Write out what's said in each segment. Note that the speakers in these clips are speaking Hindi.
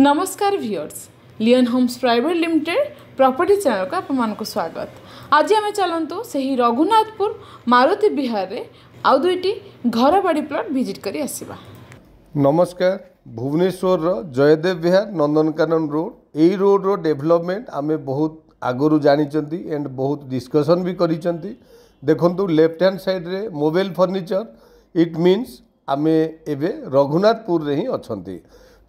नमस्कार व्यूअर्स, लियन homes private limited property channel को आपको स्वागत। आज आम चलतु से ही रघुनाथपुर मारुति विहार रे आउ दुईटी घर बाड़ी प्लॉट विजिट करी आसिबा। नमस्कार, भुवनेश्वर जयदेव विहार नंदनकानन रोड यही रोड रो डेवलपमेंट आमे बहुत आगुरी जानी एंड बहुत डिस्कशन भी करी। देखंतु लेफ्ट हैंड साइड रे मोबाइल फर्निचर इट मीन्स आमे एबे रघुनाथपुर रे ही अछंती।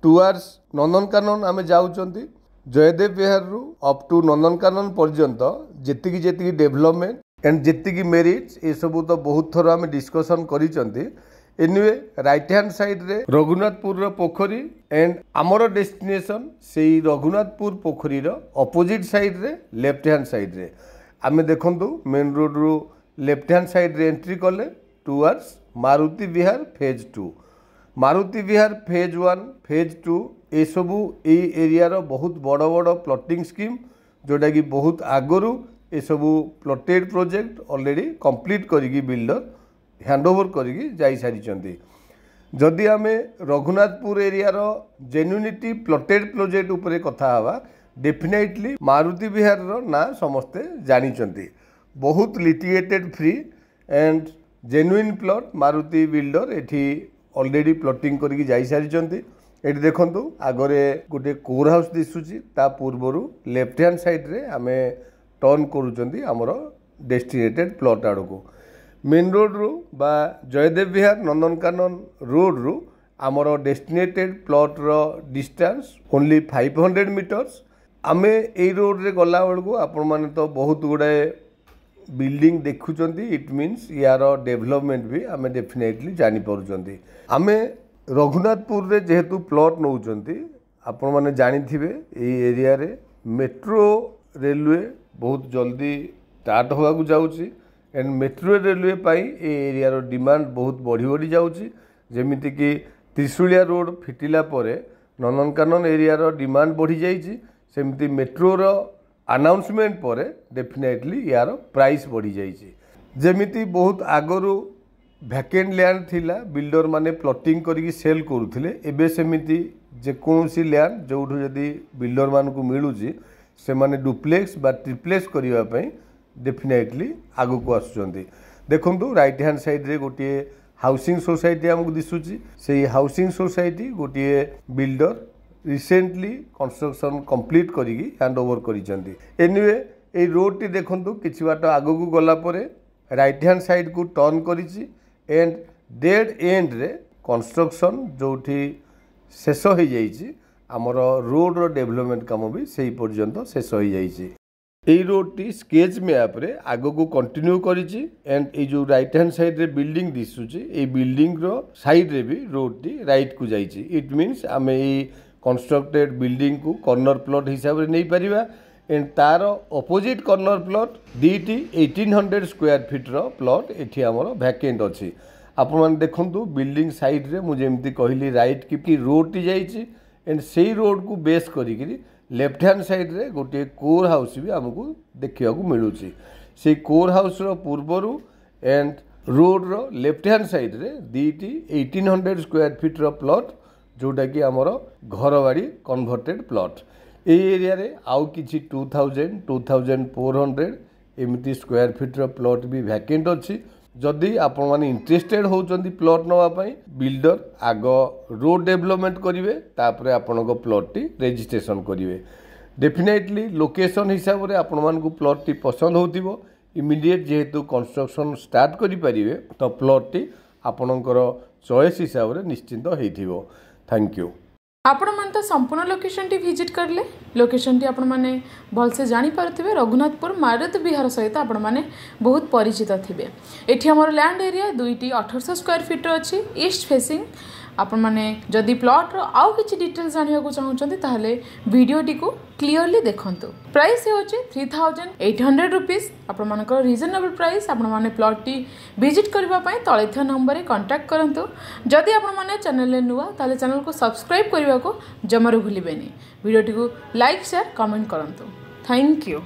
टुवर्ड्स नंदनकानन आमे जाउचंती। जयदेव विहार रु अप टू नंदनकानन पर्यंत जेतिकी जेतिकी डेवलपमेंट एंड जेतिकी मेरिट्स ए सबू तो बहुत थर आमे डिस्कशन करिसंती। एनीवे राइट हैंड साइड रे रघुनाथपुर रो पोखरी एंड आमर डेस्टिनेशन सेही रघुनाथपुर पोखरी रो अपोजिट साइड रे लेफ्ट हैंड साइड रे आमे देखंतु मेन रोड रु लेफ्ट हैंड साइड रे एंट्री कले towards Maruti Vihar phase 2। Maruti Vihar phase 1 phase 2 ये सबू ए एरिया रो बहुत बड़ बड़ प्लॉटिंग स्कीम जोटा कि बहुत आगरू ये सबू प्लॉटेड प्रोजेक्ट ऑलरेडी कंप्लीट करिकी बिल्डर हैंडओवर करिकी जाई सारी। जदि आमे रघुनाथपुर एरिया रो जेन्युइनिटी प्लॉटेड प्रोजेक्ट उपरे कथा हवा डेफिनेटली मारुति विहार रो ना समस्ते जानी। बहुत litigated free and genuine plot Maruti builder एठी ऑलरेडी प्लॉटिंग करिकी जाई सारी। एटी देखंतु आगरे गोटे कोर हाउस दिसुची ता पूर्वरु लेफ्ट हैंड साइड रे आमे टर्न करूचंती हमरो डेस्टिनेटेड प्लॉट आड़को। मेन रोड रु बा जयदेव विहार नंदनकानन रोड रु आमर डेस्टिनेटेड प्लॉट रो डिस्टेंस ओनली 500 मीटर्स। आमे ए रोड रे गला बेलको आपण माने तो बहुत गुड़ाए बिल्डिंग देखुचंती इट मीन्स यार डेवलपमेंट भी आमे डेफिनेटली जानी पारुचंती। आमे रघुनाथपुर रे जेहेतु प्लॉट नौचंती आपण माने जानी थिबे ए एरिया रे मेट्रो रेलवे बहुत जल्दी स्टार्ट होगा को जाउची एंड मेट्रो रेलवे पाई ए एरिया रो डिमांड बहुत बढ़ी बढ़ी जाउची। जेमिति कि त्रिशूलिया रोड फिटिला परे नंदनकानन एरिया रो डिमांड बढ़ी जाइची, सेमिति मेट्रो रो अनाउंसमेंट पर डेफिनेटली यार प्राइस बढ़ी जाइए। जेमिति बहुत आगरू वैकेंट लैंड थिला बिल्डर माने प्लॉटिंग करिकी सेल करुथिले एबे सेमिति जेकोसी लैंड जोठु जदि बिल्डर मान को मिलुची से माने डुप्लेक्स बा ट्रिप्लेक्स करिवा पई डेफिनेटली आगु को आसुचंती। देखंतु राइट हैंड साइड रे गोटे हाउसिंग सोसाइटी हमको दिसुची। सेही हाउसिंग सोसाइटी गोटे बिल्डर रिसेंटली कंस्ट्रक्शन कंप्लीट करिकी हैंडओवर करिसेंती। एनीवे ए रोड टी देखंतु किछि बाट आगु को गला परे राइट हैंड साइड को टर्न करिछि एंड डेड एंड रे कंस्ट्रक्शन जोठी शेष हो जाइछि हमर रोड रो डेवलपमेंट काम भी सेही पर्यंत शेष हो जाइछि। एई रोड टी स्केच मैप रे आगु को कंटिन्यू करिछि एंड ए जो राइट हैंड साइड रे बिल्डिंग दिसुछि ए बिल्डिंग रो साइड रे भी रोड टी राइट को जाइछि। इट मीन्स आमे ए कंस्ट्रक्टेड बिल्डिंग को कॉर्नर प्लॉट हिसाब रे नहीं परिबा एंड तार अपोजिट कॉर्नर प्लॉट दीटी 1800 स्क्वायर फीट रो प्लॉट एठी हमर वैकेंट अछि। आपण मान देखंतु बिल्डिंग साइड रे मु जेमति कहली राइट की रोड टी जाइछि एंड सेही रोड को बेस करिकरी लेफ्ट हैंड साइड रे गोटे कोर हाउस भी हमको देखिया को मिलुछि। से कोर हाउस रो पूर्वरु एंड रोड रो लेफ्ट हैंड साइड रे दीटी 1800 स्क्वायर फीट रो प्लॉट जोटा कि आमर घर बाड़ी कन्वर्टेड प्लॉट। ए एरिया रे आउ किछि 2000 2400 एमती स्क्वायर फीट रो प्लॉट भी वैकेंट अछि। जदि आपण माने इंटरेस्टेड होउचंदी प्लॉट नवा पई बिल्डर आग रोड डेवलपमेंट करिवे तापरे आपनको प्लॉट टी रजिस्ट्रेशन करिवे। डेफिनेटली लोकेशन हिसाब रे आपण मान को प्लॉट टी पसंद होतिबो इमीडिएट जेहेतु कंस्ट्रक्शन स्टार्ट करि परिवे तो प्लॉट टी आपणकर चॉइस हिसाब रे निश्चिंत हेथिबो। Thank you. आपण मान तो संपूर्ण लोकेशन टी विजिट करले लोकेशन टी आपण माने भलसे जानी पारथिबे। रघुनाथपुर मारुति विहार सहित आपण माने बहुत परिचित थिबे। एठी हमर लैंड एरिया दुईटी 1800 स्क्वायर फीट अछि ईस्ट फेसिंग। आपण माने जदि प्लॉट रो आउ किछि डिटेल्स जानिया को चाहउछन्ती ताहले वीडियो टी को क्लियरली देखंतु। प्राइस होछि 3800 रुपीस। आपण मानकर रीजनेबल प्राइस। आपण माने प्लॉट टी विजिट करबा पई तळे थ नंबर रे कांटेक्ट करंतु। जदि आपण माने चैनल ले नुवा ताले चैनल को सब्सक्राइब करबा को जमारो भूलिबेनी। वीडियो टी को लाइक शेयर कमेंट करंतु। Thank you.